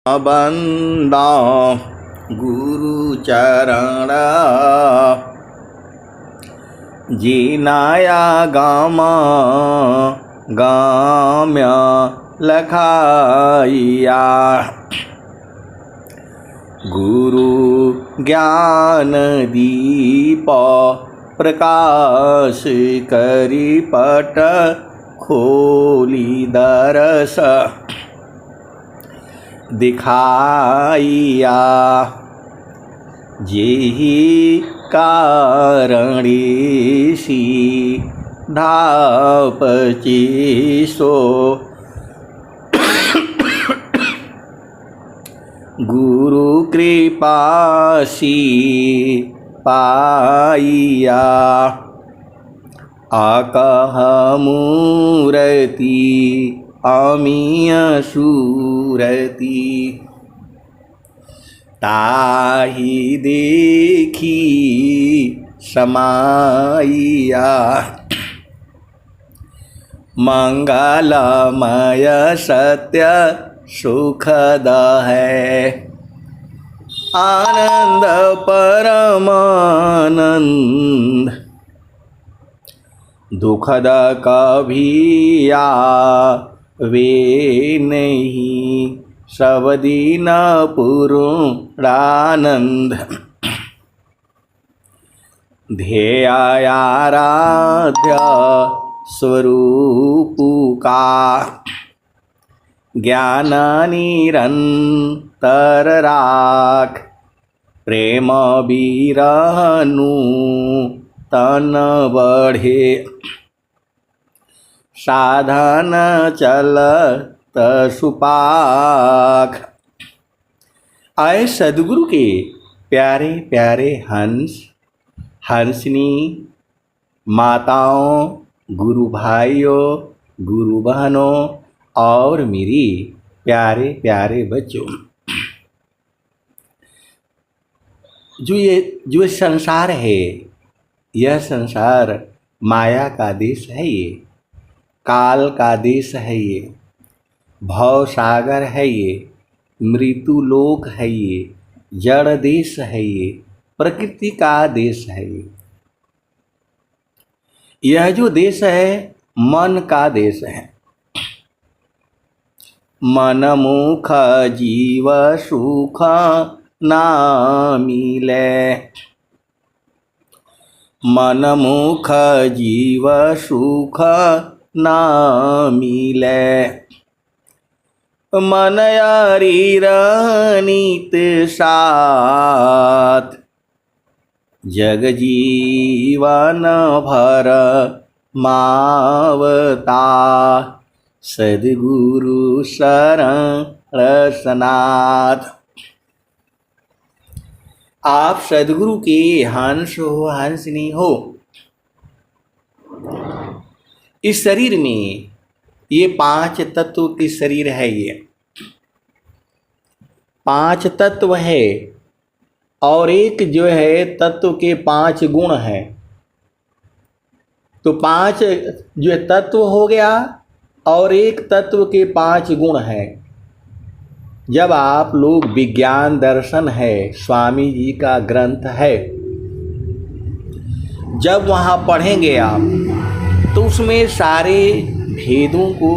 बंदा गुरु चरण जीनाया गामा गाम्य लखाइया गुरु ज्ञान दीप प्रकाश करी पट खोली दरस दिखाइया जेहि कारणेसी धापचिसो गुरु कृपासी पाइया आकह मूर्ति अमीय सूरति ताहि देखी समाइया मंगलमय सत्य सुखद है आनंद परमानंद दुखद कभिया वे नहीं सब दिन पूर्णानंद ध्येयाराध्य स्वरूप का ज्ञान निरंतर राख प्रेम बिरहनु तन बढ़े साधन चलत सुपाख। आए सदगुरु के प्यारे प्यारे हंस हंसनी माताओं गुरु भाइयों गुरु बहनों और मेरी प्यारे प्यारे बच्चों, जो संसार है यह संसार माया का देश है, ये काल का देश है, ये भव सागर है, ये मृत्यु लोक है, ये जड़ देश है, ये प्रकृति का देश है। यह जो देश है मन का देश है। मन मुख जीव सुख ना मिले, मन मुख जीव सुख ना मिले, मन यारी नित साथ जग जीवन भर मावता सद्गुरु शरण सनाथ। आप सद्गुरु के हंस हो हंसनी हो। इस शरीर में ये 5 तत्व की शरीर है, ये 5 तत्व है और एक जो है तत्व के 5 गुण हैं। तो 5 जो तत्व हो गया और एक तत्व के 5 गुण हैं। जब आप लोग विज्ञान दर्शन है स्वामी जी का ग्रंथ है, जब वहाँ पढ़ेंगे आप तो उसमें सारे भेदों को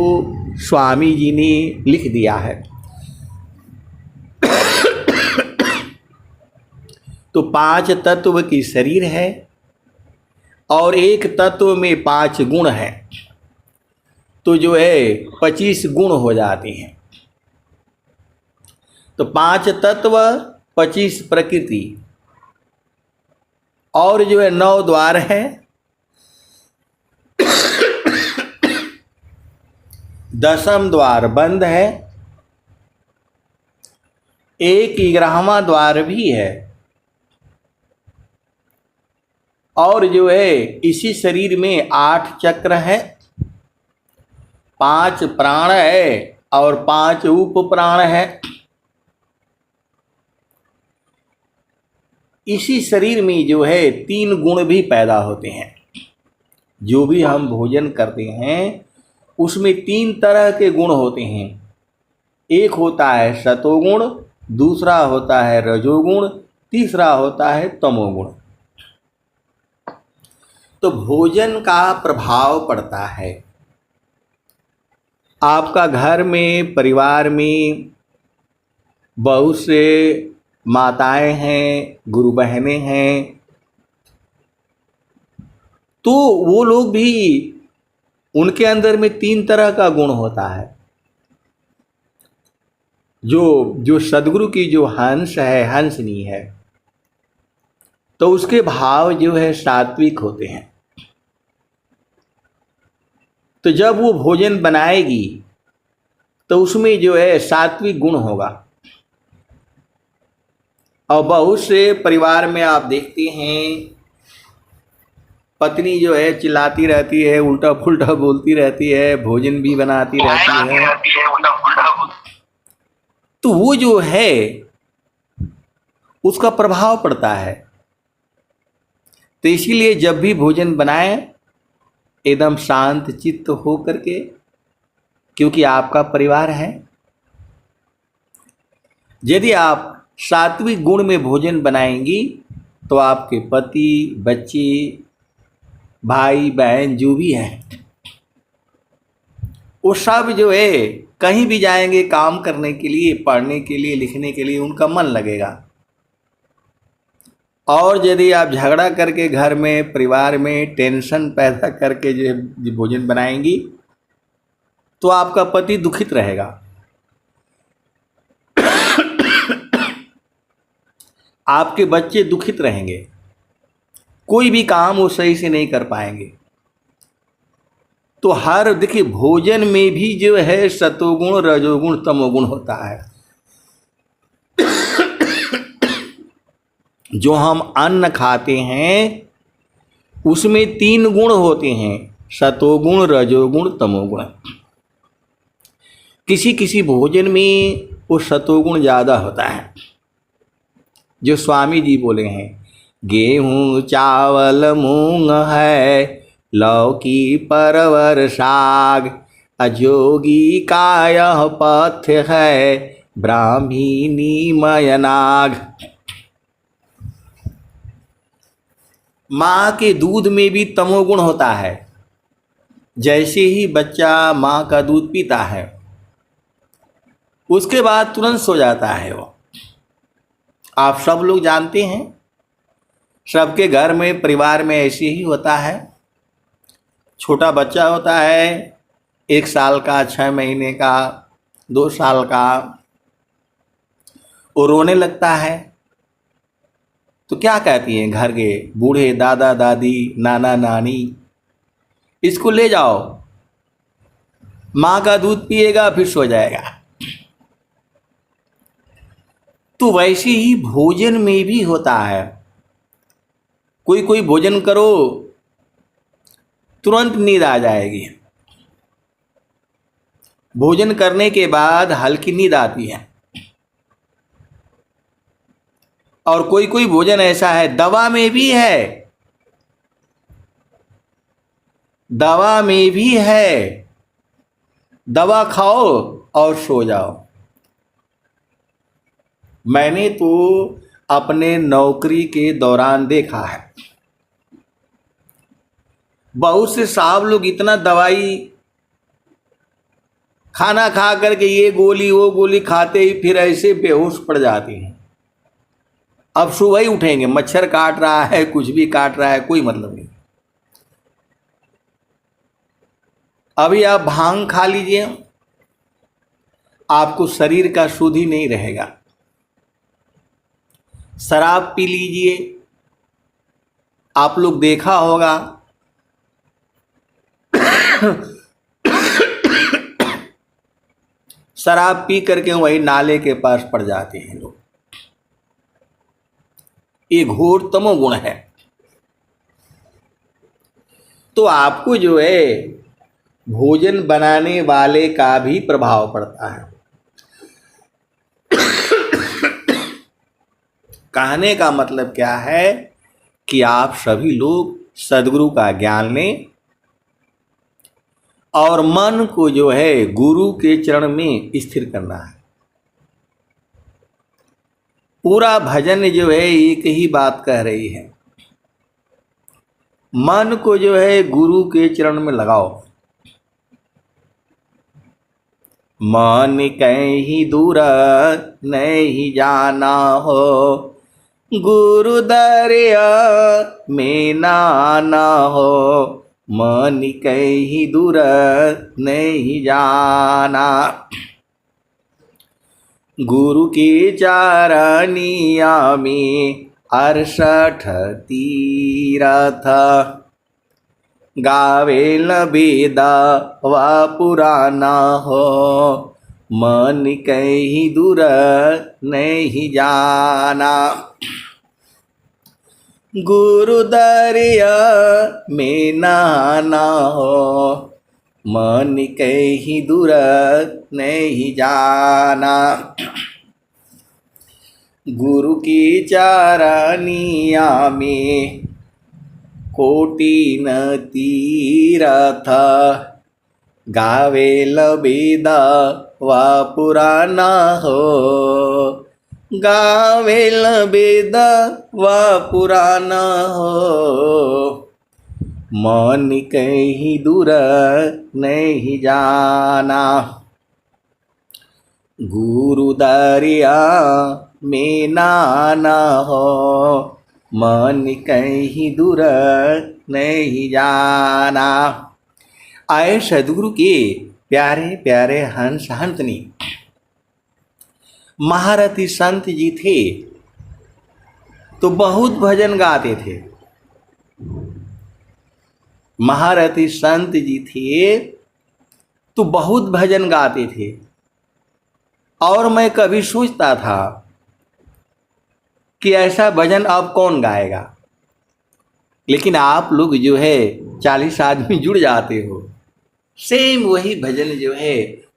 स्वामी जी ने लिख दिया है। तो 5 तत्व की शरीर है और एक तत्व में 5 गुण हैं, तो जो है 25 गुण हो जाते हैं। तो 5 तत्व 25 प्रकृति और जो है 9 द्वार है। 10वां द्वार बंद है, 11वां द्वार भी है और जो है इसी शरीर में 8 चक्र है, 5 प्राण है और 5 उप प्राण है। इसी शरीर में जो है 3 गुण भी पैदा होते हैं। जो भी हम भोजन करते हैं उसमें 3 तरह के गुण होते हैं। एक होता है सतोगुण, दूसरा होता है रजोगुण, तीसरा होता है तमोगुण। तो भोजन का प्रभाव पड़ता है। आपका घर में, परिवार में बहुत से माताएं हैं, गुरु बहनें हैं, तो वो लोग भी, उनके अंदर में 3 तरह का गुण होता है। जो सदगुरु की जो हंस है, हंसनी है, तो उसके भाव जो है सात्विक होते हैं। तो जब वो भोजन बनाएगी तो उसमें जो है सात्विक गुण होगा। और बहुत से परिवार में आप देखते हैं, पत्नी जो है चिल्लाती रहती है, उल्टा पुल्टा बोलती रहती है, भोजन भी बनाती रहती है, तो वो जो है उसका प्रभाव पड़ता है। तो इसीलिए जब भी भोजन बनाएं एकदम शांत चित्त हो करके, क्योंकि आपका परिवार है। यदि आप सात्विक गुण में भोजन बनाएंगी तो आपके पति, बच्चे, भाई बहन जो भी हैं, वो सब जो है कहीं भी जाएंगे काम करने के लिए, पढ़ने के लिए, लिखने के लिए, उनका मन लगेगा। और यदि आप झगड़ा करके घर में, परिवार में टेंशन पैदा करके जो भोजन बनाएंगी तो आपका पति दुखित रहेगा, आपके बच्चे दुखित रहेंगे, कोई भी काम वो सही से नहीं कर पाएंगे। तो हर देखिए, भोजन में भी जो है सतोगुण, रजोगुण, तमोगुण होता है। जो हम अन्न खाते हैं उसमें 3 गुण होते हैं, सतोगुण, रजोगुण, तमोगुण। किसी किसी भोजन में वो सतोगुण ज़्यादा होता है। जो स्वामी जी बोले हैं, गेहूँ चावल मूंग है, लौकी परवर साग, अजोगी का यह पथ्य है, ब्राह्मीणी मयनाग। माँ के दूध में भी तमोगुण होता है। जैसे ही बच्चा माँ का दूध पीता है उसके बाद तुरंत सो जाता है वो। आप सब लोग जानते हैं, सबके घर में, परिवार में ऐसे ही होता है। छोटा बच्चा होता है, 1 साल का, 6 महीने का, 2 साल का, वो रोने लगता है तो क्या कहती हैं घर के बूढ़े, दादा दादी, नाना नानी, इसको ले जाओ, माँ का दूध पिएगा फिर सो जाएगा। तो वैसे ही भोजन में भी होता है। कोई कोई भोजन करो तुरंत नींद आ जाएगी, भोजन करने के बाद हल्की नींद आती है। और कोई कोई भोजन ऐसा है, दवा में भी है, दवा में भी है, दवा खाओ और सो जाओ। मैंने तो अपने नौकरी के दौरान देखा है, बहुत से साहब लोग इतना दवाई खाना खा करके ये गोली वो गोली खाते ही फिर ऐसे बेहोश पड़ जाते हैं। अब सुबह ही उठेंगे, मच्छर काट रहा है, कुछ भी काट रहा है, कोई मतलब नहीं। अभी आप भांग खा लीजिए, आपको शरीर का शुद्ध ही नहीं रहेगा। शराब पी लीजिए, आप लोग देखा होगा शराब पी करके वही नाले के पास पड़ जाते हैं लोग। ये घोर तमोगुण है। तो आपको जो है भोजन बनाने वाले का भी प्रभाव पड़ता है। कहने का मतलब क्या है कि आप सभी लोग सद्गुरु का ज्ञान लें और मन को जो है गुरु के चरण में स्थिर करना है। पूरा भजन जो है एक ही बात कह रही है, मन को जो है गुरु के चरण में लगाओ। मन कहीं दूर नहीं जाना हो, गुरु दरिया में नाना हो। मन कहीं दूर नहीं जाना, गुरु की चरनिया में 68 तीरथ। गावेल वेदा व पुराना हो, मन कहीं दूर नहीं जाना। गुरु दरिया में नहाना हो, मन कहीं दूर नहीं जाना। गुरु की चरनिया में कोटि न तीरथ। गावेल वेदा व पुराना हो, गावेल वेदा व पुराना हो। मन कहीं दूर नहीं जाना, गुरु दरिया में नाना हो। मन कहीं दूर नहीं जाना। आए सदगुरु के प्यारे प्यारे हंस हंसनी महारथी संत जी थे तो बहुत भजन गाते थे। महारथी संत जी थे तो बहुत भजन गाते थे। और मैं कभी सोचता था कि ऐसा भजन अब कौन गाएगा, लेकिन आप लोग जो है 40 आदमी जुड़ जाते हो, सेम वही भजन जो है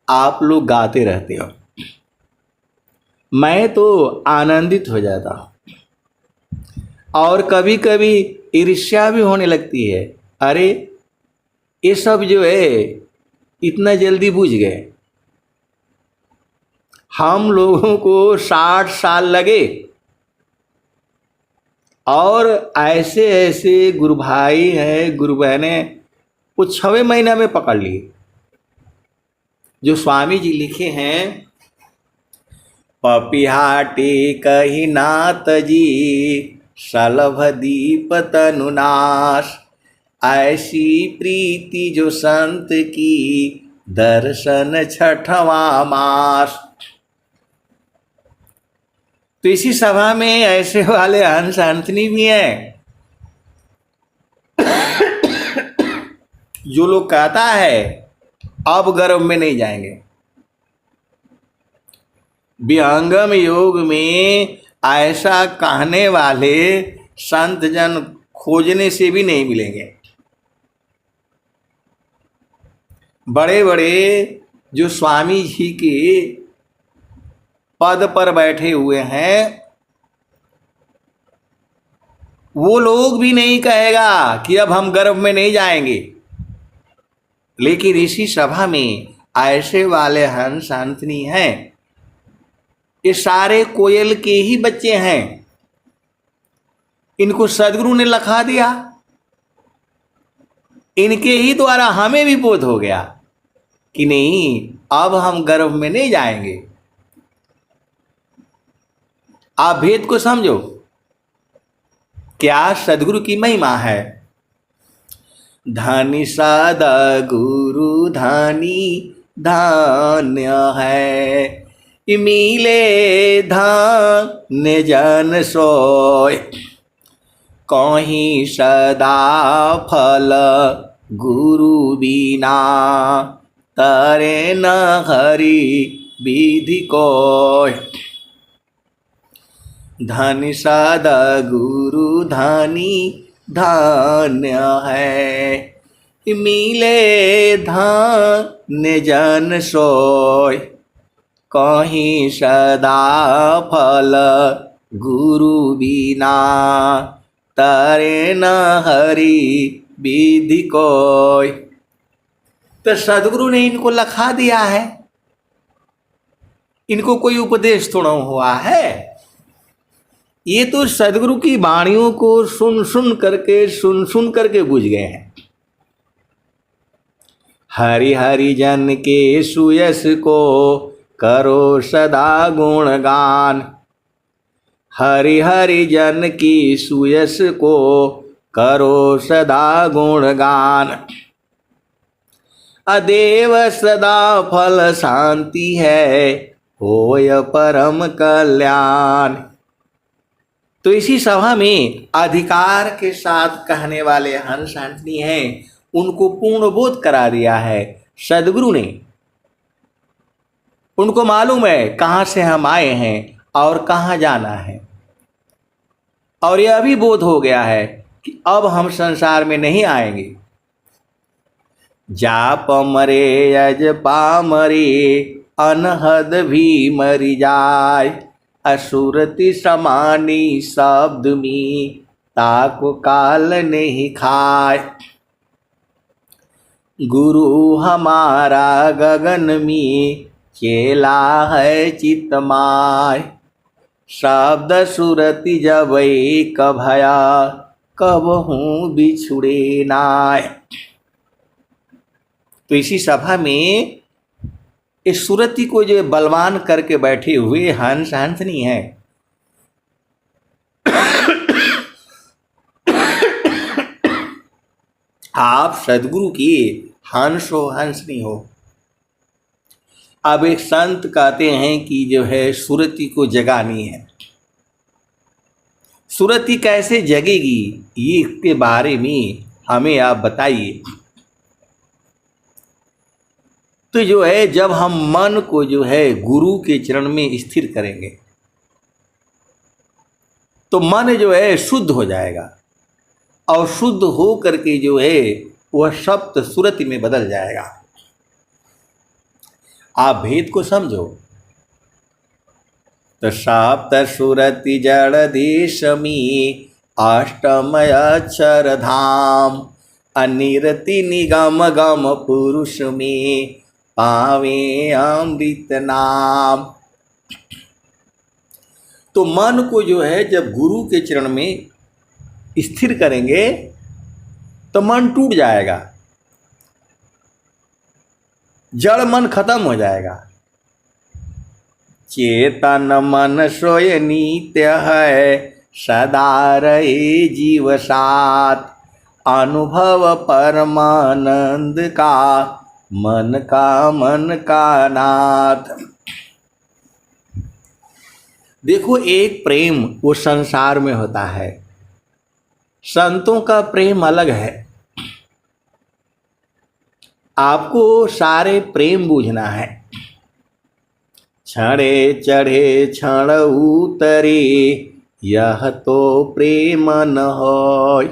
आप लोग गाते रहते हो। मैं तो आनंदित हो जाता हूँ और कभी कभी ईर्ष्या भी होने लगती है। अरे ये सब जो है इतना जल्दी बुझ गए, हम लोगों को 60 साल लगे और ऐसे ऐसे गुरु भाई हैं, गुरु बहनें वो 6वें महीना में पकड़ लिए। जो स्वामी जी लिखे हैं, पपिहाटे कही नाथ जी सलभ दीप तनुनाश। ऐसी प्रीति जो संत की दर्शन 6वां मास। तो इसी सभा में ऐसे वाले हंस हंसनी भी हैं जो लोग कहता है अब गर्भ में नहीं जाएंगे। विहंगम योग में ऐसा कहने वाले संत जन खोजने से भी नहीं मिलेंगे। बड़े बड़े जो स्वामी जी के पद पर बैठे हुए हैं वो लोग भी नहीं कहेगा कि अब हम गर्भ में नहीं जाएंगे। लेकिन इसी सभा में ऐसे वाले हंस हंसनी हैं, ये सारे कोयल के ही बच्चे हैं। इनको सदगुरु ने लखा दिया, इनके ही द्वारा हमें भी बोध हो गया कि नहीं अब हम गर्भ में नहीं जाएंगे। आप भेद को समझो, क्या सदगुरु की महिमा है। धनी सदा गुरु धनी धान्य है, मिले धान्य जन सोय। कहीं सदा फल गुरु बिना, तरे न हरि विधि कोय। धनी सदा गुरु धनी धान्य है, मिले धान्य जन सोय। कहीं सदा फल गुरु बिना, तरे न हरि विधि कोय। तो सदगुरु ने इनको लखा दिया है, इनको कोई उपदेश थोड़ा हुआ है। ये तो सदगुरु की वाणियों को सुन सुन करके बुझ गए हैं। हरि हरि जन के सुयस को करो सदा गुणगान। हरि हरि जन की सुयस को करो सदा गुणगान। अदेव सदा फल शांति है, होय परम कल्याण। तो इसी सभा में अधिकार के साथ कहने वाले हंस हंसनी हैं, उनको पूर्ण बोध करा दिया है सदगुरु ने। उनको मालूम है कहाँ से हम आए हैं और कहाँ जाना है, और यह भी बोध हो गया है कि अब हम संसार में नहीं आएंगे। जाप मरे यज पामरे, अनहद भी मरी जाय। असुरति समानी शब्द में, ताको काल नहीं खाय। गुरु हमारा गगन में, चेला है चितमाय। शब्द सुरति जब एक भया, कबहूँ बिछुड़े नाय। तो इसी सभा में इस सुरति को जो बलवान करके बैठे हुए हंस हंसनी है, आप सदगुरु की हंस हो हंसनी हो। अब एक संत कहते हैं कि जो है सुरति को जगानी है। सुरति कैसे जगेगी, ये इसके बारे में हमें आप बताइए। तो जो है जब हम मन को जो है गुरु के चरण में स्थिर करेंगे, तो मन जो है शुद्ध हो जाएगा, और शुद्ध हो करके जो है वह सप्त सुरति में बदल जाएगा। आप भेद को समझो। तो सप्त सुरति जड़धीश में, अष्टम अक्षर धाम। अनिरति निगम गम पुरुष में, पावे अमृत नाम। तो मन को जो है जब गुरु के चरण में स्थिर करेंगे तो मन टूट जाएगा, जड़ मन खत्म हो जाएगा। चेतन मन सोय नित्य है, सदा रहे जीव साथ। अनुभव परमानंद का, मन का नाथ। देखो, एक प्रेम वो संसार में होता है, संतों का प्रेम अलग है। आपको सारे प्रेम बूझना है। क्षणे चढ़े क्षण उतरे, यह तो प्रेम न होय।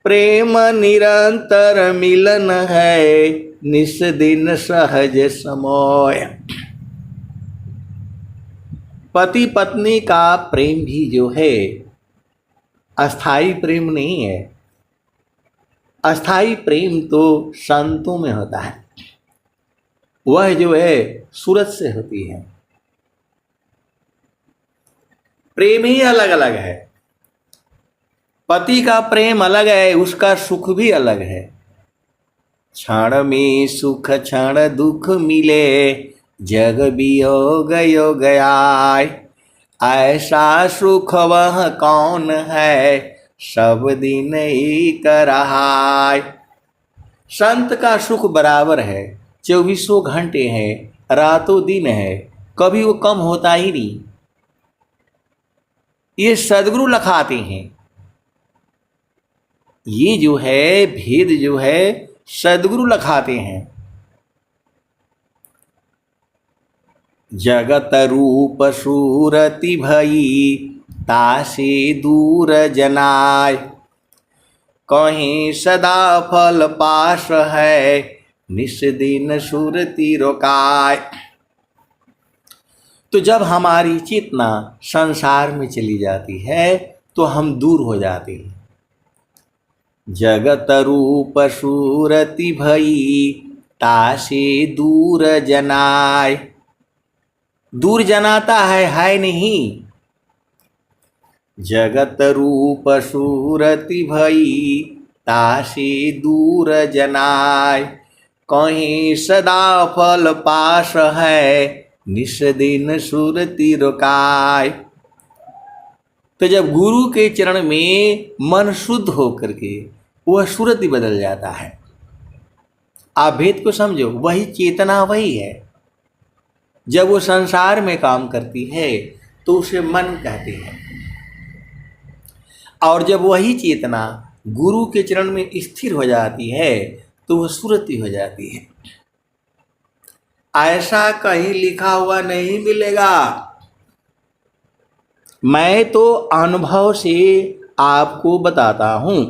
प्रेम निरंतर मिलन है, निस दिन सहज समय। पति पत्नी का प्रेम भी जो है अस्थाई प्रेम नहीं है। अस्थाई प्रेम तो संतों में होता है, वह जो है सूरत से होती है। प्रेम ही अलग अलग है। पति का प्रेम अलग है, उसका सुख भी अलग है। क्षण में सुख क्षण दुख मिले, जग वियोग योग आय। ऐसा सुख वह कौन है, सब दिन एक रहाय। संत का सुख बराबर है, 24 घंटे है, रातों दिन है, कभी वो कम होता ही नहीं। ये सदगुरु लखाते हैं। ये जो है भेद जो है सदगुरु लखाते हैं। जगत रूप सूरति भई, तासे दूर जनाय। कहीं सदा फल पास है, निस दिन सुरति रोकाय। तो जब हमारी चेतना संसार में चली जाती है तो हम दूर हो जाते हैं। जगत रूप सूरति भई, तासे दूर जनाय। दूर जनाता है नहीं। जगत रूप सूरति भई तासे दूर जनाय, कहीं सदा फल पास है निस दिन सुरति रुकाय। तो जब गुरु के चरण में मन शुद्ध होकर के वह सुरति बदल जाता है। आप भेद को समझो, वही चेतना वही है। जब वो संसार में काम करती है तो उसे मन कहते हैं, और जब वही चेतना गुरु के चरण में स्थिर हो जाती है तो वह सुरति हो जाती है। ऐसा कहीं लिखा हुआ नहीं मिलेगा। मैं तो अनुभव से आपको बताता हूं।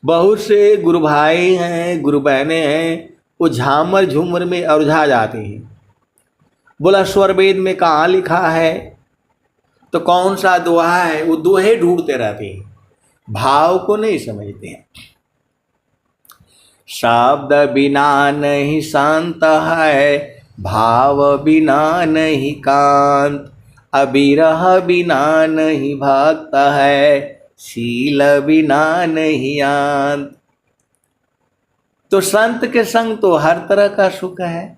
बहुत से गुरु भाई हैं, गुरु बहनें हैं, वो झामर झूमर में उलझा जाते हैं। बोला स्वर वेद में कहाँ लिखा है, तो कौन सा दोहा है, वो दोहे ढूंढते रहते हैं, भाव को नहीं समझते हैं। शब्द बिना नहीं शांत है, भाव बिना नहीं कांत, अबिरह बिना नहीं भक्त है, शील बिना नहीं आंत। तो संत के संग तो हर तरह का सुख है।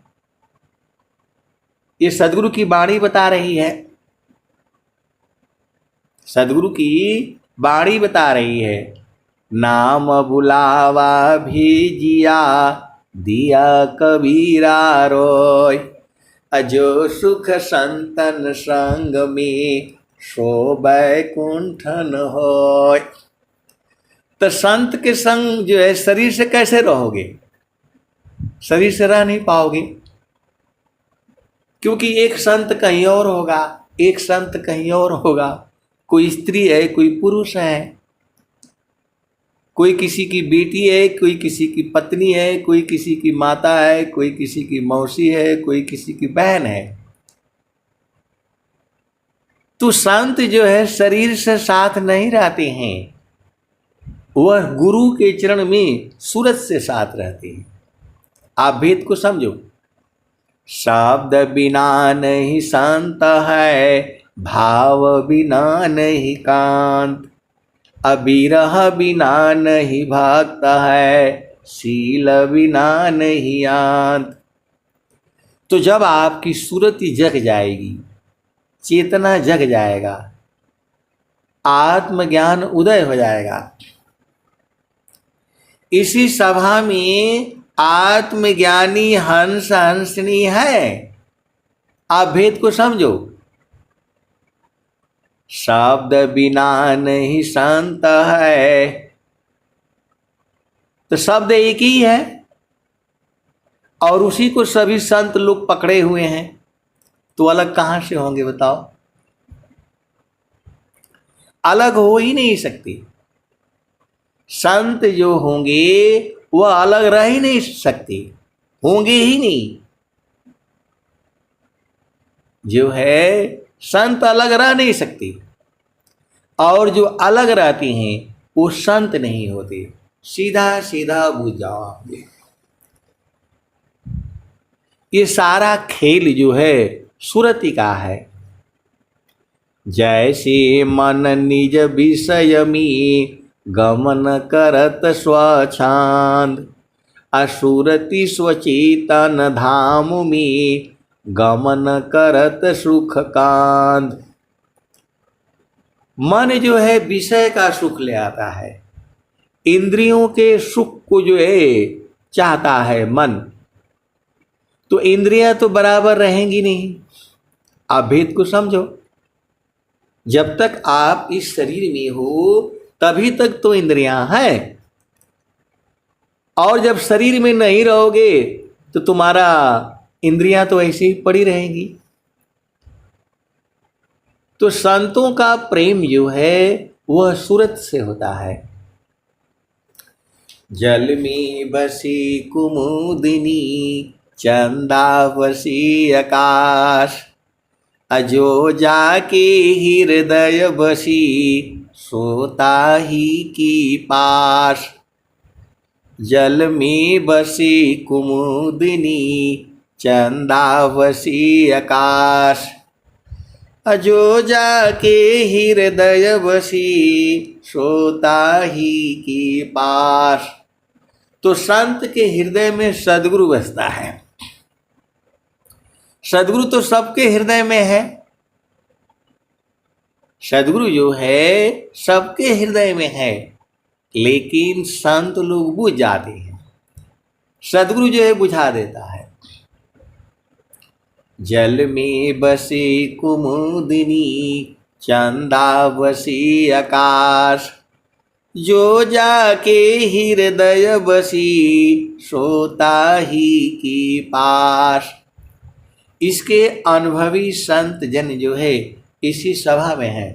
ये सदगुरु की वाणी बता रही है, सदगुरु की वाणी बता रही है। नाम बुलावा भेजिया दिया कबीरा रोय, अजो सुख संतन संग में सो बैकुंठन होय। तो संत के संग जो है शरीर से कैसे रहोगे, शरीर से रह नहीं पाओगे, क्योंकि एक संत कहीं और होगा, एक संत कहीं और होगा। कोई स्त्री है, कोई पुरुष है, कोई किसी की बेटी है, कोई किसी की पत्नी है, कोई किसी की माता है, कोई किसी की मौसी है, कोई किसी की बहन है। तो संत जो है शरीर से साथ नहीं रहते हैं, वह गुरु के चरण में सूरत से साथ रहते हैं। आप भेद को समझो। शब्द बिना नहीं शांत है, भाव बिना नहीं कांत, अबिरह बिना नहीं भक्त है, शील बिना नहीं आंत। तो जब आपकी सूरति जग जाएगी, चेतना जग जाएगा, आत्मज्ञान उदय हो जाएगा। इसी सभा में आत्मज्ञानी हंस हंसनी है। आप भेद को समझो। शब्द बिना नहीं शांत है, तो शब्द एक ही है और उसी को सभी संत लोग पकड़े हुए हैं, तो अलग कहां से होंगे बताओ? अलग हो ही नहीं सकते। संत जो होंगे वह अलग रह ही नहीं सकते, होंगे ही नहीं। जो है संत अलग रह नहीं सकते, और जो अलग रहते हैं वो संत नहीं होते। सीधा सीधा बुझ जाओ आप। ये सारा खेल जो है सुरति का है। जैसे मन निज विषय में गमन करत स्वच्छांद, असुरति स्वचेतन धाम में गमन करत सुख कांद। मन जो है विषय का सुख ले आता है, इंद्रियों के सुख को जो है चाहता है मन, तो इंद्रियां तो बराबर रहेंगी नहीं। आप भेद को समझो। जब तक आप इस शरीर में हो तभी तक तो इंद्रियां हैं, और जब शरीर में नहीं रहोगे तो तुम्हारा इंद्रियां तो ऐसे ही पड़ी रहेंगी। तो संतों का प्रेम जो है वह सूरत से होता है। जल में बसी कुमुदिनी चंदा बसी आकाश, अजो जाके हृदय बसी सोता ही की पास। जल में बसी कुमुदिनी चंदा बसी आकाश, अजो जाके हृदय बसी सोता ही के पास। तो संत के हृदय में सदगुरु बसता है। सदगुरु तो सबके हृदय में है। सदगुरु जो है सबके हृदय में है, लेकिन संत लोग बुझ जाते हैं। सदगुरु जो है बुझा देता है। जल में बसे कुमुदिनी चंदा बसी आकाश, जो जाके हृदय बसी सोता ही के पास। इसके अनुभवी संत जन जो है इसी सभा में है।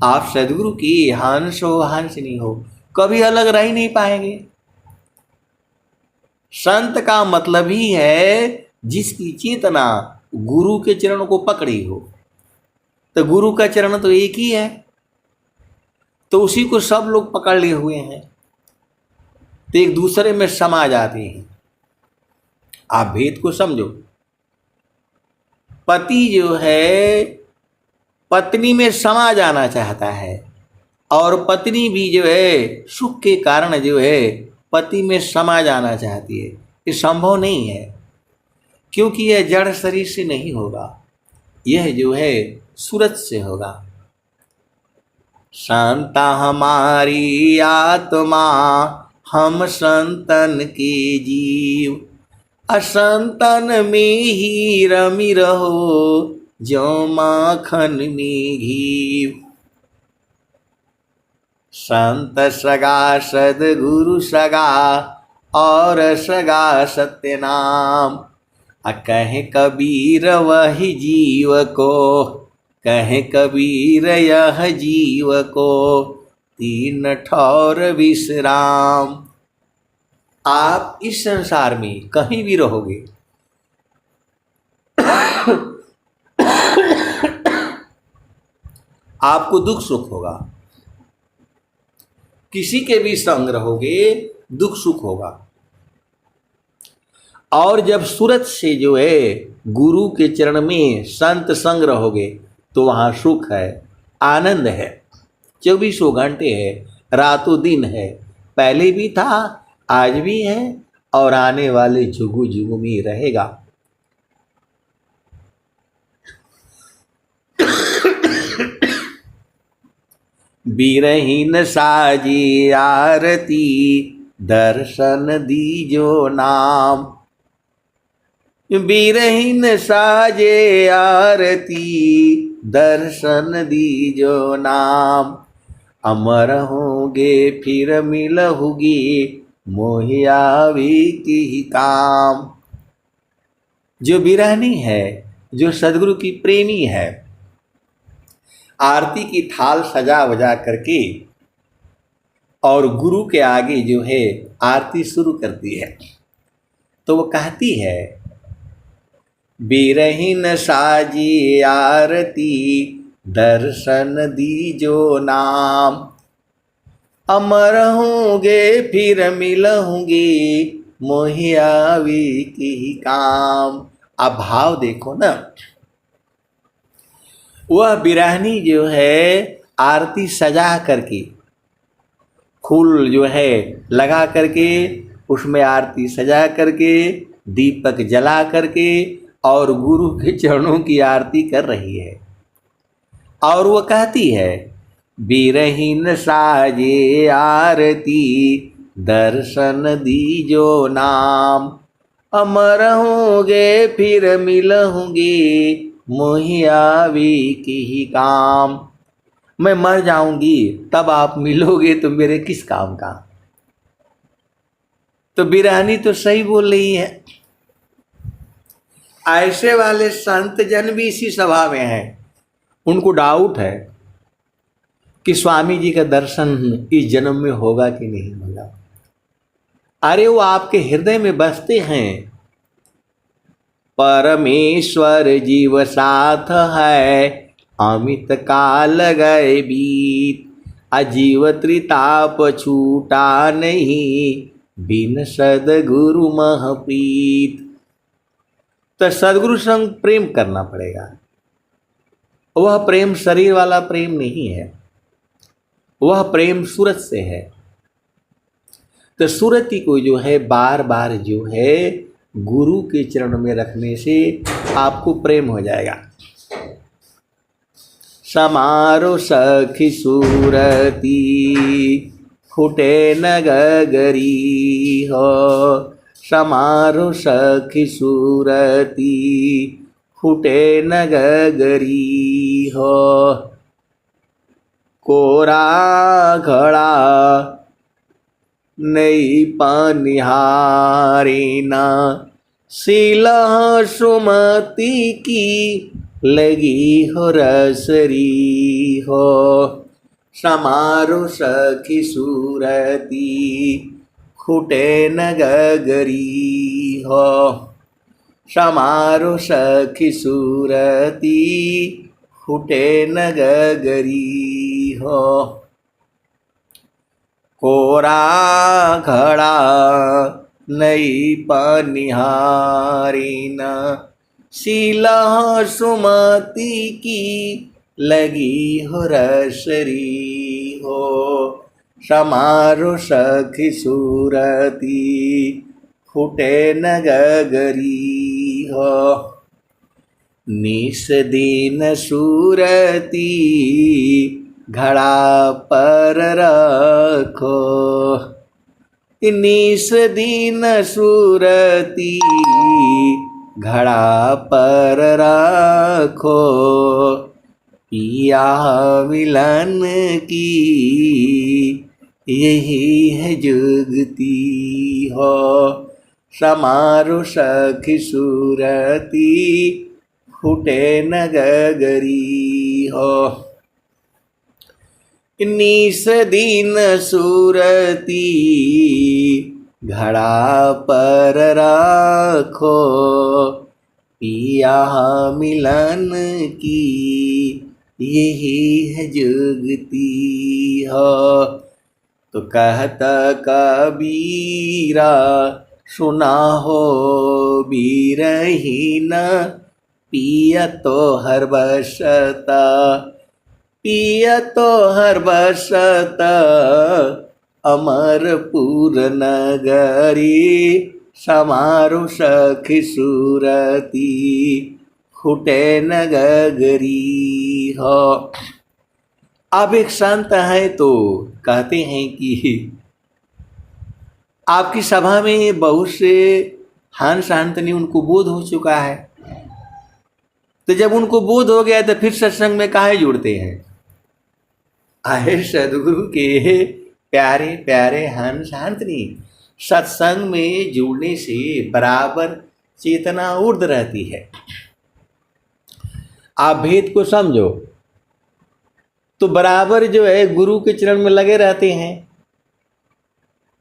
आप सदगुरु की हंस हो हंसनी हो, कभी अलग रह ही नहीं पाएंगे। संत का मतलब ही है जिसकी चेतना गुरु के चरण को पकड़ी हो। तो गुरु का चरण तो एक ही है, तो उसी को सब लोग पकड़ लिए हुए हैं, तो एक दूसरे में समा जाते हैं। आप भेद को समझो। पति जो है पत्नी में समा जाना चाहता है, और पत्नी भी जो है सुख के कारण जो है पति में समा जाना चाहती है। ये संभव नहीं है, क्योंकि यह जड़ शरीर से नहीं होगा, यह जो है सूरज से होगा। संता हमारी आत्मा हम संतन के जीव, असंतन में ही रमी रहो जो माखन में घी। संत सगा सदगुरु सगा और सगा सत्य नाम, कहे कबीर वही जीव को, कहे कबीर यह जीव को तीन ठौर विश्राम। आप इस संसार में कहीं भी रहोगे, आपको दुख सुख होगा। किसी के भी संग रहोगे दुख सुख होगा। और जब सूरत से जो है गुरु के चरण में संत संग रहोगे तो वहाँ सुख है, आनंद है, 24 घंटे है, रातों दिन है। पहले भी था, आज भी है, और आने वाले जुगु जुगु में रहेगा। बीरहीन साजी आरती दर्शन दीजो नाम, बीरहीन साजे आरती दर्शन दीजो नाम। अमर होंगे फिर मिलहुगी मोहियावी की काम। जो बिरहनी है, जो सदगुरु की प्रेमी है, आरती की थाल सजा वजा करके और गुरु के आगे जो है आरती शुरू करती है, तो वो कहती है बिरहीन साजी आरती दर्शन दीजो नाम। अमर होंगे फिर मिलूंगी मोहियावी की काम। आप भाव देखो ना, वह बिरहनी जो है आरती सजा करके, फूल जो है लगा करके, उसमें आरती सजा करके, दीपक जला करके और गुरु के चरणों की आरती कर रही है। और वो कहती है बिरहीन साजे आरती दर्शन दीजो नाम। अमर होंगे फिर मिलूंगी मोहियावी की ही काम। मैं मर जाऊंगी तब आप मिलोगे तो मेरे किस काम का। तो बिरहनी तो सही बोल रही है। ऐसे वाले संत जन भी इसी सभा में हैं। उनको डाउट है कि स्वामी जी का दर्शन इस जन्म में होगा कि नहीं होगा। अरे वो आपके हृदय में बसते हैं। परमेश्वर जीव साथ है, अमित काल गए बीत। अजीव त्रिताप छूटा नहीं, बिन सदगुरु महप्रीत। तो सदगुरु संग प्रेम करना पड़ेगा। वह प्रेम शरीर वाला प्रेम नहीं है, वह प्रेम सूरत से है। तो सूरती को जो है बार बार जो है गुरु के चरण में रखने से आपको प्रेम हो जाएगा। समारो सखी सूरती फूटे न गगरी हो, समारो सखी सूरती फूटे न गगरी हो। कोरा घड़ा नई पानिहारिना, सिलह सुमति की लगी हो रसरी हो। समारो सखी सूरती खूटे न गगरी हो, समारो सखी सूरती फूटे न गगरी हो। कोरा घड़ा नई पानिहारिना, सिलह सुमति की लगी हो रसरी हो। समारो सखी सूरती फूटे न गगरी हो। निस दिन सूरती घड़ा पर रखो, निस दिन सूरती घड़ा पर रखो। पिया मिलन की यही है जुगती हो। समारो सखी सूरती फूटे न गगरी हो। निस दिन सूरती घड़ा पर रखो, पिया मिलन की यही है जुगती हो। तो कहता कबीरा सुना हो बीरहीन, पिया तो हर बसता, पिया तो हर बसता अमरपुर नगरी। समारो सखी सूरती फूटे न गगरी हो। आप एक संत हैं तो कहते हैं कि आपकी सभा में बहुत से हंस हंसनी उनको बोध हो चुका है, तो जब उनको बोध हो गया तो फिर सत्संग में काहे जुड़ते हैं। आए सदगुरु के प्यारे प्यारे हंस हंसनी, सत्संग में जुड़ने से बराबर चेतना ऊर्ध रहती है। आप भेद को समझो तो बराबर जो है गुरु के चरण में लगे रहते हैं,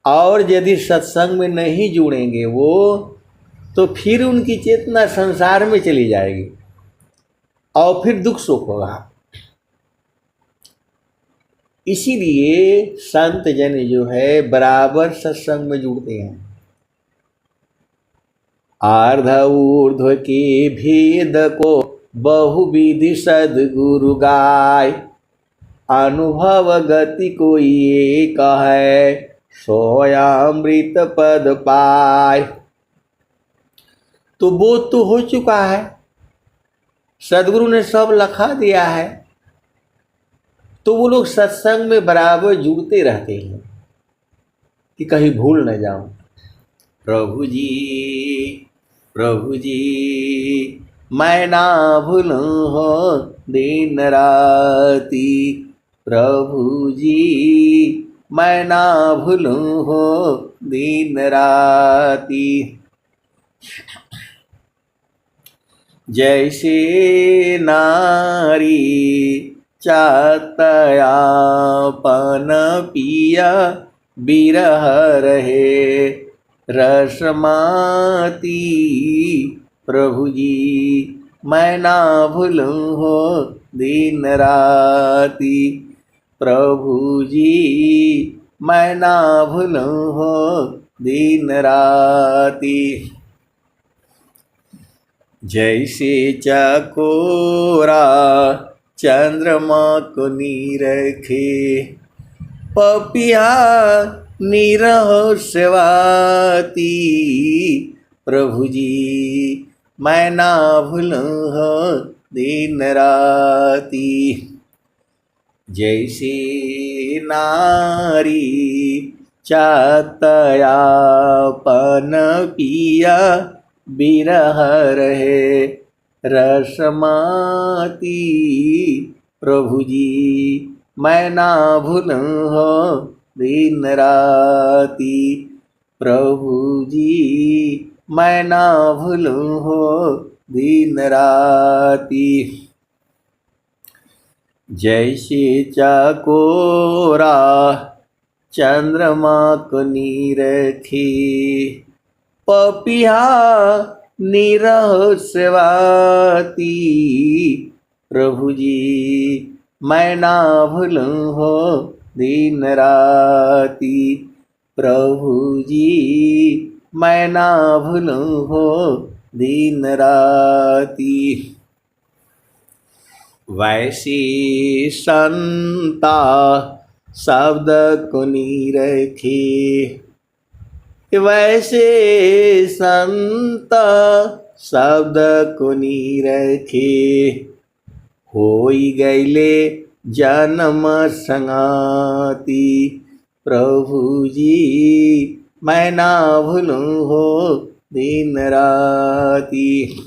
और यदि सत्संग में नहीं जुड़ेंगे वो तो फिर उनकी चेतना संसार में चली जाएगी और फिर दुख सुख होगा। इसीलिए संत जन जो है बराबर सत्संग में जुड़ते हैं। आर्ध ऊर्ध्व के भेद को बहुविधि सद्गुरु गाय, अनुभव गति को ये कहे सोयामृत पद पाय। तो बोध तो हो चुका है, सदगुरु ने सब लखा दिया है, तो वो लोग सत्संग में बराबर जुड़ते रहते हैं कि कहीं भूल न जाऊं। प्रभु जी मैं ना भूलूं हो दिन राती, प्रभु जी मैं ना भूलूं हो दिन राती। जैसे नारी चातयापन पिया बिरह रहे रसमाती, प्रभु जी मैं ना भूलूं हो दिन राती, प्रभु जी मैं ना भूलूं हो दिन राती। जैसे चकोरा चंद्रमा को नीरखे, पपिया निरहो सेवाती। प्रभु जी मैं ना भूलूँ हो दिन राती। जैसी नारी चातयापन पिया, बिरह रहे रसमाती। प्रभु जी मैं ना भूलूँ हो दिन राती। प्रभु जी मैं ना भूलूँ हो दिन राती। जैसे चकोरा चंद्रमा को नीरखे, पपिया निरहो सेवाती। प्रभु जी मैं ना भूलूँ हो दिन राती। प्रभु जी मैं ना भूलूँ हो दिन राती। वैसी संता शब्द को नीरखे, वैसे संत शब्द को नीरखे। होई गईले जन्म संगाती। प्रभु जी मैं ना भूलूँ हो दिन राती।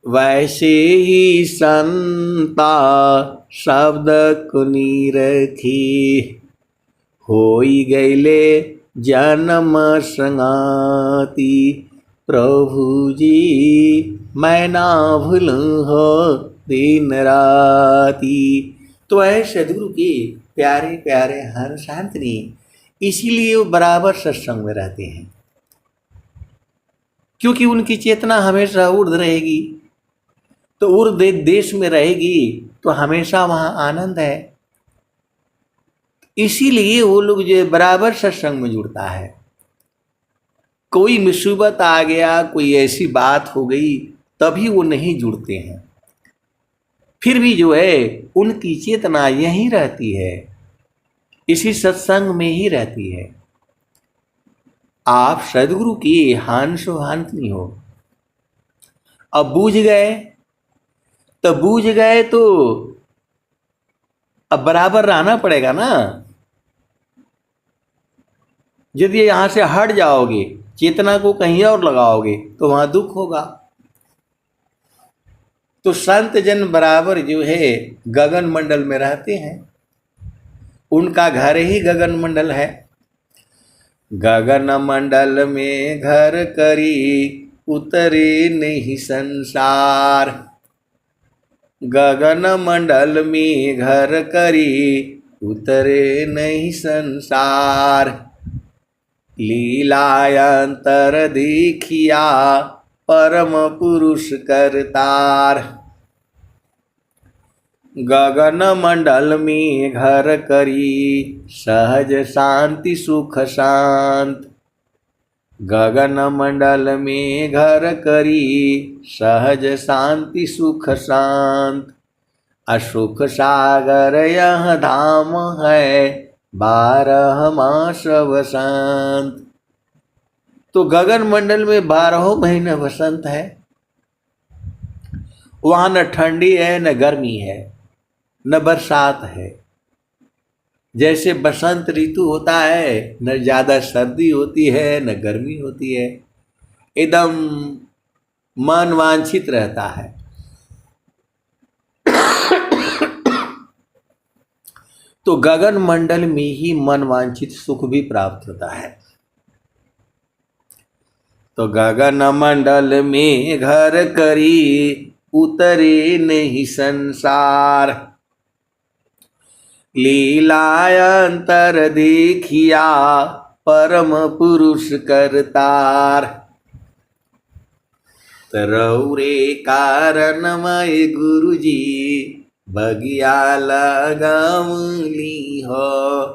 वैसे ही संता शब्द को नीरखी, होई गईले जन्म संगाती। प्रभु जी मैं ना भूलूँ हो दिन राती। तो है सदगुरु के प्यारे प्यारे हंसांतनी, इसीलिए वो बराबर सत्संग में रहते हैं, क्योंकि उनकी चेतना हमेशा ऊर्ध्व रहेगी। तो ऊर्ध्व देश में रहेगी तो हमेशा वहाँ आनंद है। इसीलिए वो लोग जो बराबर सत्संग में जुड़ता है। कोई मुसीबत आ गया, कोई ऐसी बात हो गई, तभी वो नहीं जुड़ते हैं। फिर भी जो है उनकी चेतना यहीं रहती है, इसी सत्संग में ही रहती है। आप सदगुरु की हांसो हांसनी हो, अब बूझ गए तो बूझ गए, तो अब बराबर रहना पड़ेगा ना। यदि यहाँ से हट जाओगे, चेतना को कहीं और लगाओगे, तो वहाँ दुख होगा। तो संत जन बराबर जो है गगन मंडल में रहते हैं, उनका घर ही गगन मंडल है। गगन मंडल में घर करी, उतरे नहीं संसार। गगन मंडल में घर करी, उतरे नहीं संसार। लीलायंतर देखिया, परम पुरुष करतार। गगन मंडल में घर करी, सहज शांति सुख शांत। गगन मंडल में घर करी, सहज शांति सुख शांत। असुख सागर यह धाम है, 12 मास वसंत। तो गगन मंडल में 12 महीने वसंत है। वहाँ न ठंडी है न गर्मी है न बरसात है। जैसे बसंत ऋतु होता है, न ज़्यादा सर्दी होती है न गर्मी होती है, एकदम मन वांछित रहता है। तो गगन मंडल में ही मन वांछित सुख भी प्राप्त होता है। तो गगन मंडल में घर करी, उतरे नहीं संसार। लीलायंतर देखिया, परम पुरुष करतार। तरौरे कारण मैं गुरुजी, बगिया लगावली हो।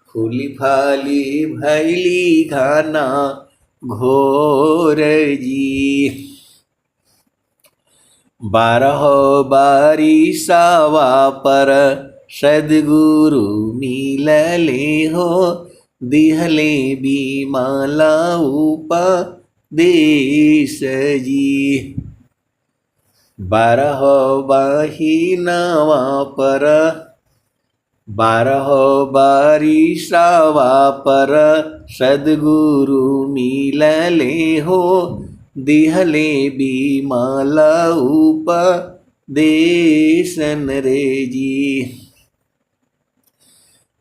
फूली फाली भैली घना घोर जी। बारह बारिशवा पर सद्गुरु मिलले हो, दिहले बिमला उपदेश जी। बारह महीनवा पर, बारह बारिशवा पर सद्गुरु मिलले हो, दिहले बिमला उपदेशन रे जी।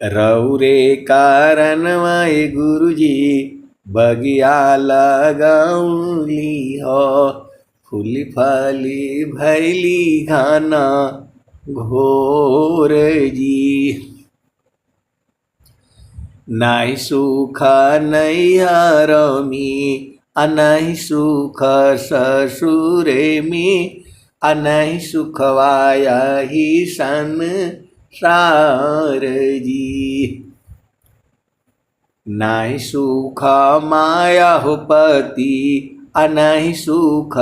रौरे कारण वाए गुरुजी बगिया लगाऊली हो, फूली फाली भैली घाना घोर जी। नाही सुख नैहर में, अनहि सुख ससुरे में, अनहि सुखवाया ही संसार जी। नाही सुख माया हो पति, अनहि सुख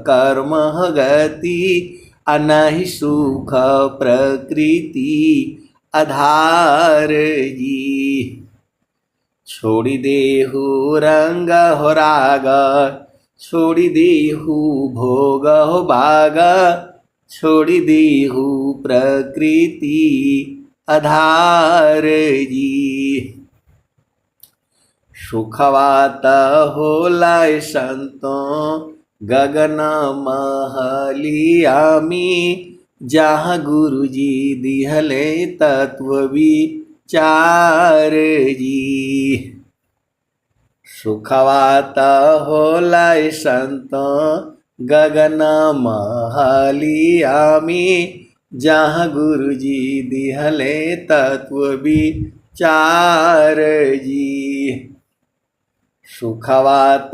कर्म गति, अनहि सुख प्रकृति आधार जी। छोड़ी देहु रंग हो राग, छोड़ी देहु भोग हो भाग, छोड़ी देहु प्रकृति आधार जी। सुखवात होलाय संतों गगन महलिया में, जहाँ गुरुजी दिहले तत्व विचार जी। सुखवात होलाय संतों गगन महलिया में, जहाँ गुरुजी दिहले तत्व विचार जी। सुखवात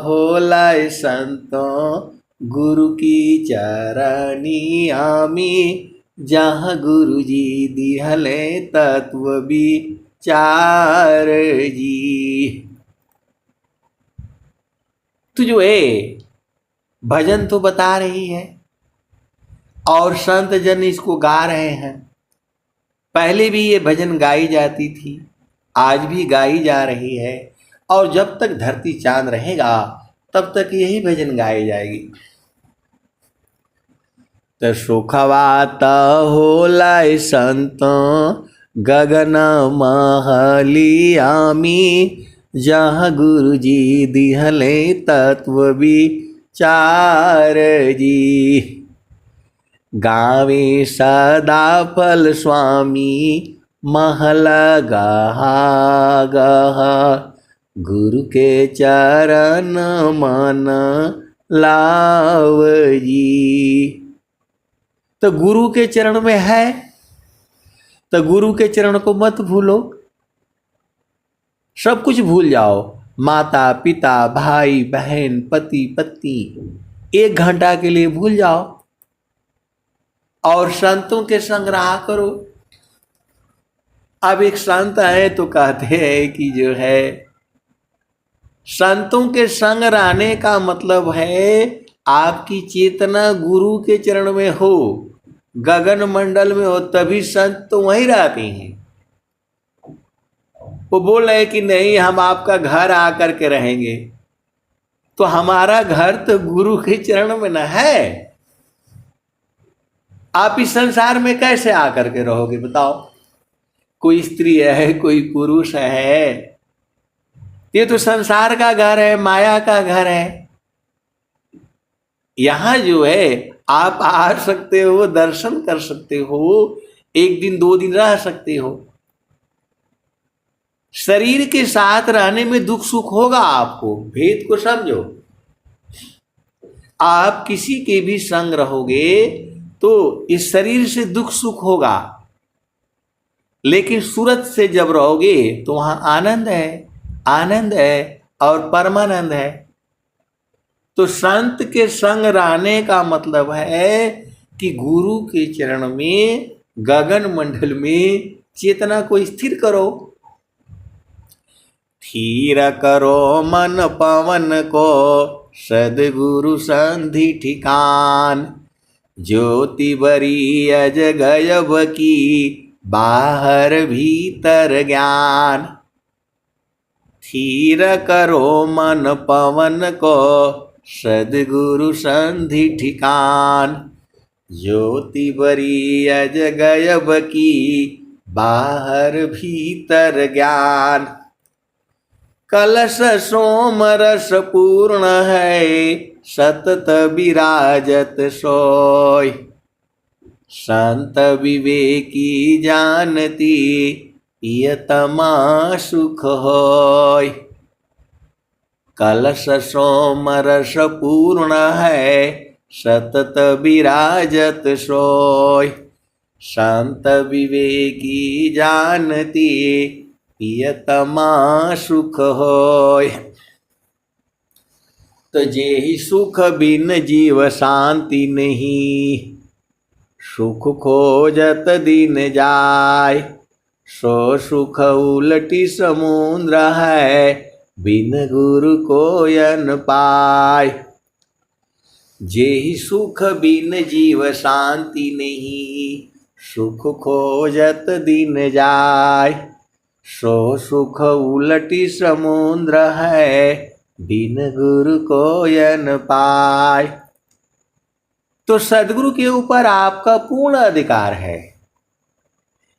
होलाय संतों गुरु की चरनिया में, जहाँ गुरुजी दिहले तत्व विचार जी। तो जो है भजन तो बता रही है और संत जन इसको गा रहे हैं। पहले भी ये भजन गाई जाती थी, आज भी गाई जा रही है, और जब तक धरती चांद रहेगा तब तक यही भजन गाई जाएगी। तो सुखवात होलाय संतों गगन महलिया में, जहाँ गुरुजी दिहले तत्व विचार जी। गावे सदा फल स्वामी महल गहा गहा, गुरु के चरण मन लाव जी। तो गुरु के चरण में है, तो गुरु के चरण को मत भूलो, सब कुछ भूल जाओ। माता पिता भाई बहन पति पत्नी 1 घंटा के लिए भूल जाओ और संतों के संग रहा करो। अब एक संत है तो कहते हैं कि जो है संतों के संग रहने का मतलब है आपकी चेतना गुरु के चरण में हो, गगन मंडल में हो, तभी संत तो वहीं रहते हैं। वो बोल रहे कि नहीं हम आपका घर आकर के रहेंगे, तो हमारा घर तो गुरु के चरण में न है। आप इस संसार में कैसे आकर के रहोगे बताओ? कोई स्त्री है, कोई पुरुष है, ये तो संसार का घर है, माया का घर है। यहां जो है आप आ सकते हो, दर्शन कर सकते हो, 1 दिन 2 दिन रह सकते हो। शरीर के साथ रहने में दुख सुख होगा आपको, भेद को समझो। आप किसी के भी संग रहोगे तो इस शरीर से दुख सुख होगा, लेकिन सूरत से जब रहोगे तो वहां आनंद है, आनंद है और परमानंद है। तो संत के संग रहने का मतलब है कि गुरु के चरण में, गगन मंडल में चेतना को स्थिर करो। स्थिर करो मन पवन को, सदगुरु संधि ठिकान। ज्योति बरी अज गयब की, बाहर भीतर ज्ञान। थीर करो मन पवन को, सद्गुरु संधि ठिकान। ज्योति बरी अज गयब की, बाहर भीतर ज्ञान। कलश सोम रस पूर्ण है, सतत विराजत सोय। संत विवेकी जानती, यतमा सुख होय। कलश सोम रस पूर्ण है, सतत विराजत सोय। संत विवेकी जानती, यतमा सुख होय। तो जेहि सुख बिन जीव शांति नहीं, सुख खोजत दिन जाय। सो सुख उलटी समुद्र है, बिन गुरु कोयन पाय। जेहि सुख बिन जीव शांति नहीं, सुख खोजत दिन जाय। सो सुख उलटी समुद्र है, बिन गुरु कोयन पाय। तो सद्गुरु के ऊपर आपका पूर्ण अधिकार है।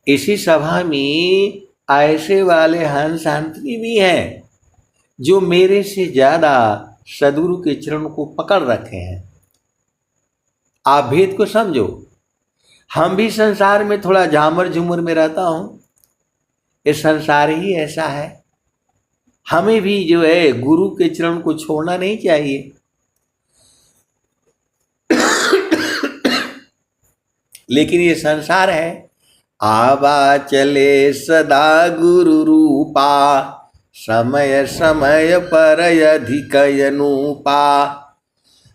इसी सभा में ऐसे वाले हंस हंसनी भी हैं जो मेरे से ज्यादा सद्गुरु के चरण को पकड़ रखे हैं। आप भेद को समझो। हम भी संसार में थोड़ा झामर झूमर में रहता हूं, ये संसार ही ऐसा है। हमें भी जो है गुरु के चरण को छोड़ना नहीं चाहिए। लेकिन ये संसार है। आवा चले सदा गुरु रूपा, समय समय पर अधिक अनुपा।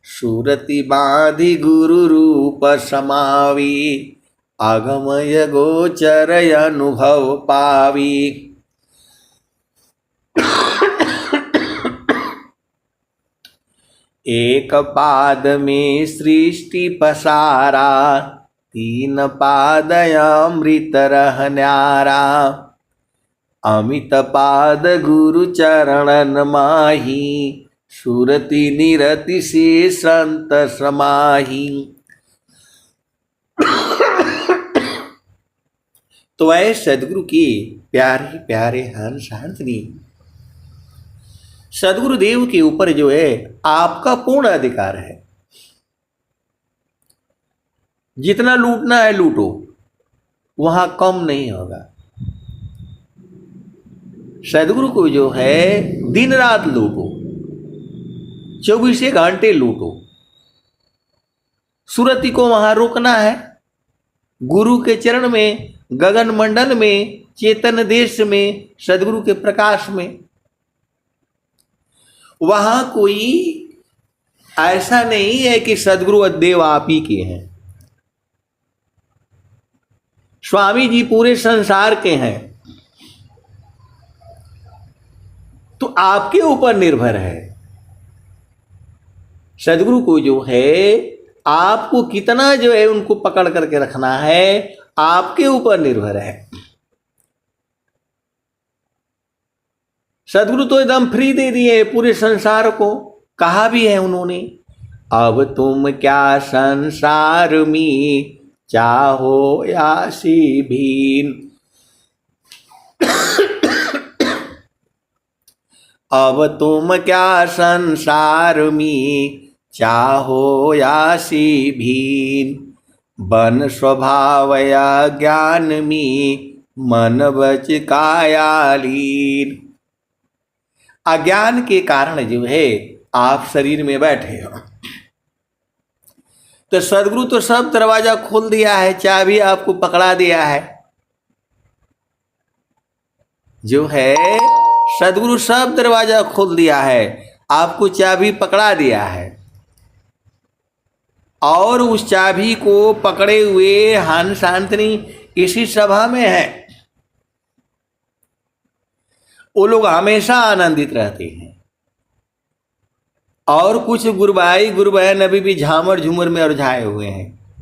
सुरति बांधि गुरु रूप समावी, आगमय गोचर अनुभव पावी। एक पाद में सृष्टि पसारा, तीन पाद अमृत रह न्यारा। अमित पाद गुरु चरणन माही, सुरति निरति से संत समाही। तो ऐ सद्गुरु की प्यारे प्यारे हंस हंसनी, सद्गुरु देव के ऊपर जो है आपका पूर्ण अधिकार है। जितना लूटना है लूटो, वहां कम नहीं होगा। सद्गुरु को जो है दिन रात लूटो, 24 घंटे लूटो। सुरति को वहां रोकना है। गुरु के चरण में, गगन मंडल में, चेतन देश में, सद्गुरु के प्रकाश में। वहां कोई ऐसा नहीं है कि सद्गुरु अद्देव आप ही के हैं। स्वामी जी पूरे संसार के हैं। तो आपके ऊपर निर्भर है। सद्गुरु को जो है आपको कितना जो है उनको पकड़ करके रखना है, आपके ऊपर निर्भर है। सद्गुरु तो एकदम फ्री दे दिए पूरे संसार को। कहा भी है उन्होंने, अब तुम क्या संसार में चाहो यासी भीन। अब तुम क्या संसार में चाहो यासी भीन। बन स्वभाव या ज्ञान में मन बच कायालीन। अज्ञान के कारण जो है आप शरीर में बैठे हो। तो सद्गुरु तो सब दरवाजा खोल दिया है, चाबी आपको पकड़ा दिया है। जो है सद्गुरु सब दरवाजा खोल दिया है, आपको चाबी पकड़ा दिया है। और उस चाबी को पकड़े हुए हंस हंसनी इसी सभा में है। वो लोग हमेशा आनंदित रहते हैं। और कुछ गुरबाई गुरबहन अभी भी झामर झूमर में उलझाए हुए हैं।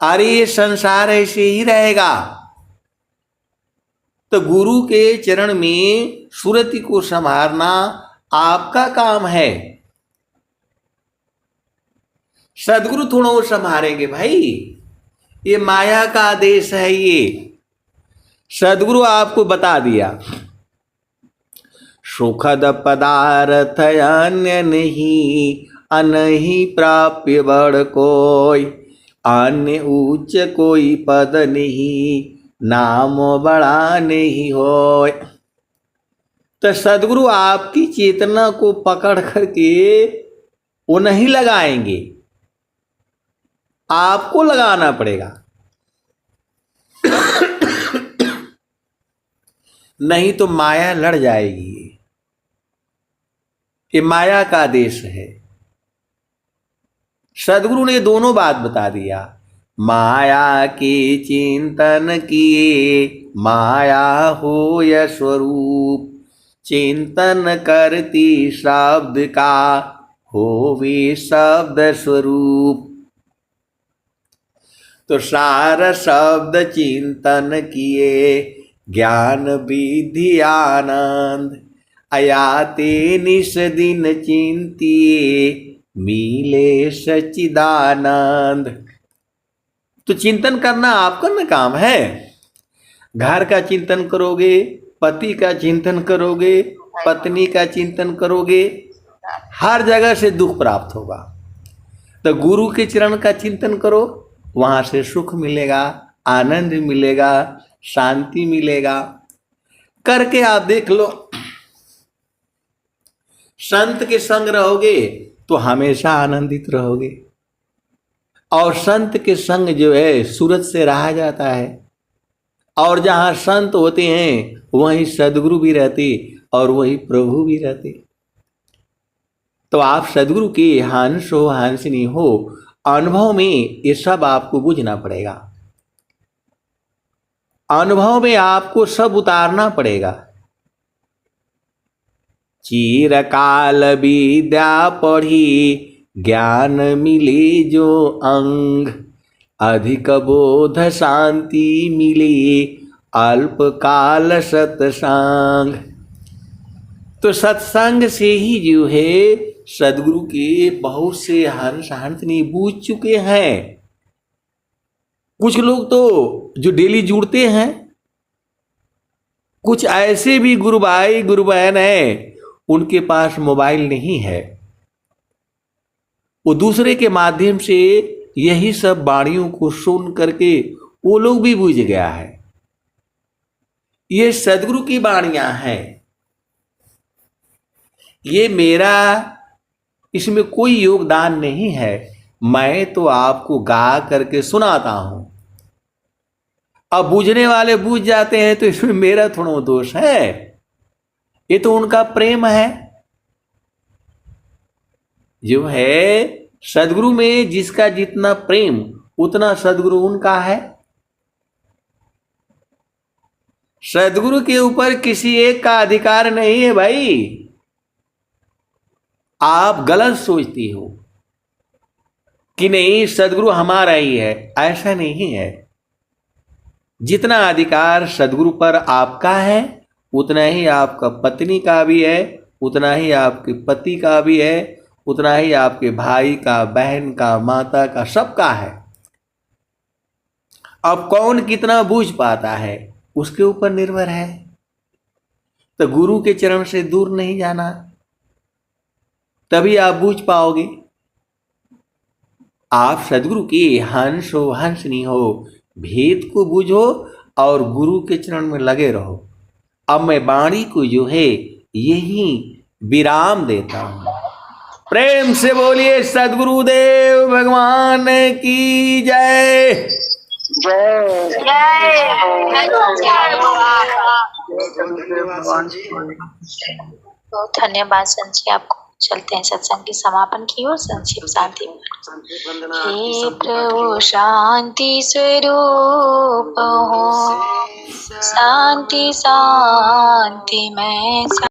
अरे ये संसार ऐसे ही रहेगा। तो गुरु के चरण में सुरति को संभालना आपका काम है। सदगुरु थोड़ा वो संभालेंगे भाई, ये माया का आदेश है। ये सदगुरु आपको बता दिया, सुखद पदार्थ अन्य नहीं, अनहि प्राप्य बड़ कोई, अन्य उच्च कोई पद नहीं, नाम बड़ा नहीं होय। तो सदगुरु आपकी चेतना को पकड़ करके वो नहीं लगाएंगे, आपको लगाना पड़ेगा। नहीं तो माया लड़ जाएगी। ये माया का देश है। सदगुरु ने दोनों बात बता दिया, माया के चिंतन किए माया होय स्वरूप, चिंतन करती शब्द का होवे शब्द स्वरूप। तो सार शब्द चिंतन किए ज्ञान विधि आनंद, अयाते निस दिन चिंतिए मिले सच्चिदानंद। तो चिंतन करना आपका न काम है। घर का चिंतन करोगे, पति का चिंतन करोगे, पत्नी का चिंतन करोगे, हर जगह से दुख प्राप्त होगा। तो गुरु के चरण का चिंतन करो, वहां से सुख मिलेगा, आनंद मिलेगा, शांति मिलेगा। करके आप देख लो, संत के संग रहोगे तो हमेशा आनंदित रहोगे। और संत के संग जो है सूरत से रहा जाता है। और जहाँ संत होते हैं वहीं सदगुरु भी रहते और वहीं प्रभु भी रहते। तो आप सदगुरु के हंस हो हंसनी हो, अनुभव में ये सब आपको बुझना पड़ेगा। अनुभव में आपको सब उतारना पड़ेगा। चिरकाल विद्या पढ़ी ज्ञान मिले जो अंग, अधिक बोध शांति मिले अल्पकाल सत्संग। तो सत्संग से ही जो है सदगुरु के बहुत से हंस हंसनी बूझ चुके हैं। कुछ लोग तो जो डेली जुड़ते हैं, कुछ ऐसे भी गुरु भाई गुरु बहन हैं उनके पास मोबाइल नहीं है, वो दूसरे के माध्यम से यही सब वाणियों को सुन करके वो लोग भी बुझ गया है। ये सदगुरु की वाणियां हैं, ये मेरा इसमें कोई योगदान नहीं है। मैं तो आपको गा करके सुनाता हूं। अब बूझने वाले बूझ जाते हैं तो इसमें मेरा थोड़ा दोष है, ये तो उनका प्रेम है। जो है सदगुरु में जिसका जितना प्रेम उतना सदगुरु उनका है। सदगुरु के ऊपर किसी एक का अधिकार नहीं है भाई। आप गलत सोचती हो कि नहीं सदगुरु हमारा ही है, ऐसा नहीं है। जितना अधिकार सदगुरु पर आपका है उतना ही आपका पत्नी का भी है, उतना ही आपके पति का भी है, उतना ही आपके भाई का, बहन का, माता का, सबका है। अब कौन कितना बूझ पाता है उसके ऊपर निर्भर है। तो गुरु के चरण से दूर नहीं जाना, तभी आप बूझ पाओगे। आप सदगुरु की हंस हो हंसनी हो, भेद को बूझो और गुरु के चरण में लगे रहो। अब मैं वाणी को जो है यही विराम देता हूं। प्रेम से बोलिए सदगुरुदेव भगवान की जय। जय बहुत धन्यवाद संत जी आपको। चलते हैं सत्संग के समापन की ओर। संक्षिप्त शांति। हे प्रभु शांति स्वरूप हो, शांति शांति में